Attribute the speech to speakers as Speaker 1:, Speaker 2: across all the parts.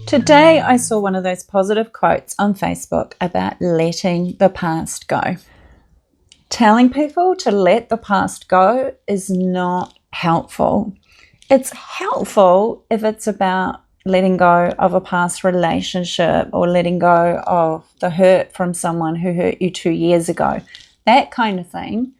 Speaker 1: Today I saw one of those positive quotes on Facebook about letting the past go. Telling people to let the past go is not helpful. It's helpful if it's about letting go of a past relationship or letting go of the hurt from someone who hurt you 2 years ago. That kind of thing,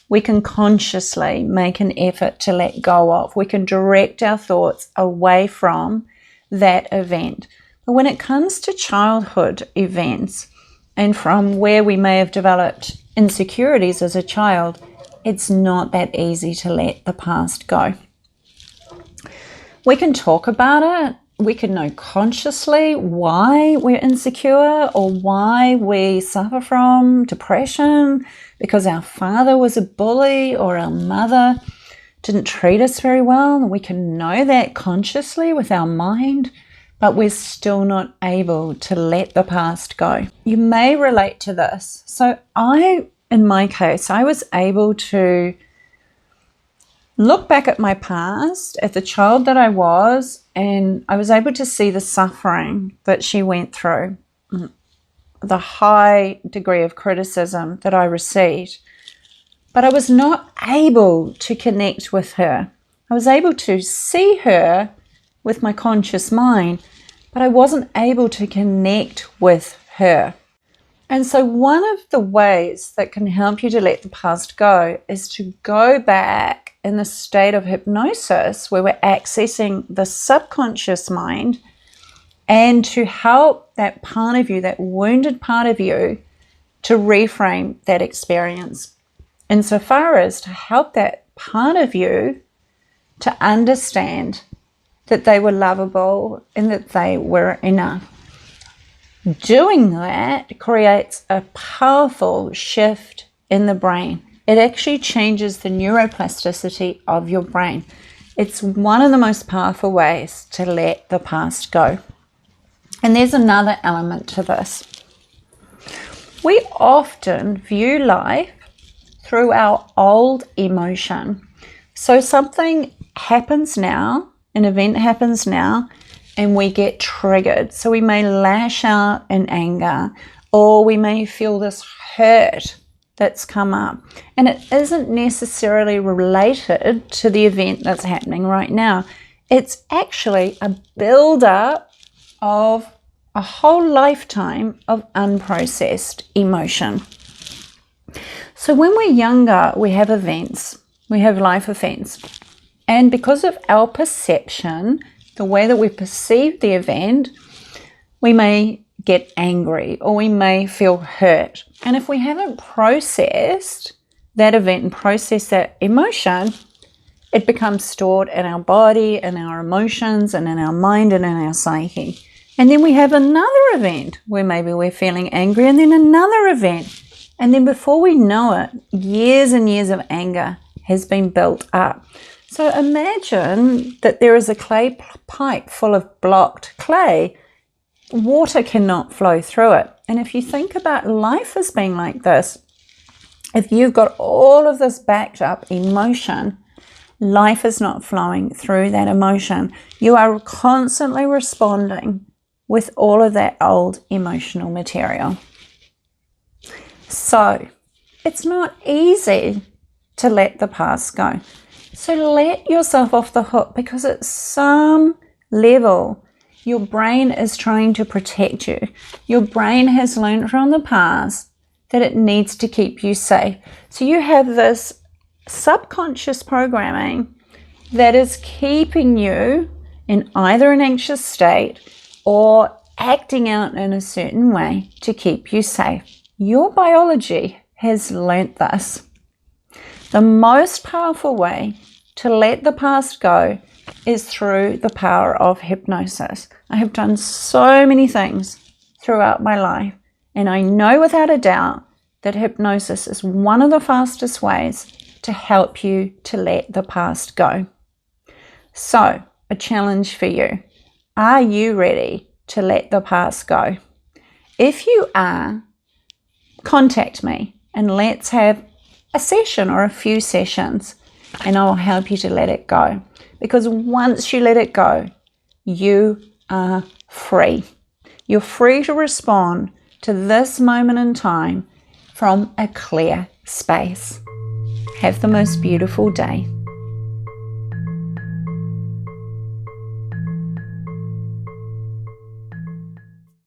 Speaker 1: we can consciously make an effort to let go of. We can direct our thoughts away from that event. But when it comes to childhood events and from where we may have developed insecurities as a child, it's not that easy to let the past go. We can talk about it. We can know consciously why we're insecure or why we suffer from depression because our father was a bully or our mother didn't treat us very well. And we can know that consciously with our mind, but we're still not able to let the past go. You may relate to this. So in my case, I was able to look back at my past, at the child that I was, and I was able to see the suffering that she went through, the high degree of criticism that I received. But I was not able to connect with her. I was able to see her with my conscious mind, but I wasn't able to connect with her. And so one of the ways that can help you to let the past go is to go back in the state of hypnosis where we're accessing the subconscious mind and to help that part of you, that wounded part of you, to reframe that experience. Insofar as to help that part of you to understand that they were lovable and that they were enough. Doing that creates a powerful shift in the brain. It actually changes the neuroplasticity of your brain. It's one of the most powerful ways to let the past go. And there's another element to this. We often view life through our old emotion. So something happens now, an event happens now, and we get triggered. So we may lash out in anger, or we may feel this hurt that's come up. And it isn't necessarily related to the event that's happening right now. It's actually a build-up of a whole lifetime of unprocessed emotion. So when we're younger, we have events, we have life events. And because of our perception, the way that we perceive the event, we may get angry or we may feel hurt. And if we haven't processed that event and processed that emotion, it becomes stored in our body, in our emotions, and in our mind and in our psyche. And then we have another event where maybe we're feeling angry, and then another event. And then before we know it, years and years of anger has been built up. So imagine that there is a clay pipe full of blocked clay. Water cannot flow through it. And if you think about life as being like this, if you've got all of this backed up emotion, life is not flowing through that emotion. You are constantly responding with all of that old emotional material. So it's not easy to let the past go. So let yourself off the hook, because at some level, your brain is trying to protect you. Your brain has learned from the past that it needs to keep you safe. So you have this subconscious programming that is keeping you in either an anxious state or acting out in a certain way to keep you safe. Your biology has learnt this. The most powerful way to let the past go is through the power of hypnosis. I have done so many things throughout my life, and I know without a doubt that hypnosis is one of the fastest ways to help you to let the past go. So, a challenge for you. Are you ready to let the past go? If you are, contact me and let's have a session or a few sessions, and I will help you to let it go. Because once you let it go, you are free. You're free to respond to this moment in time from a clear space. Have the most beautiful day.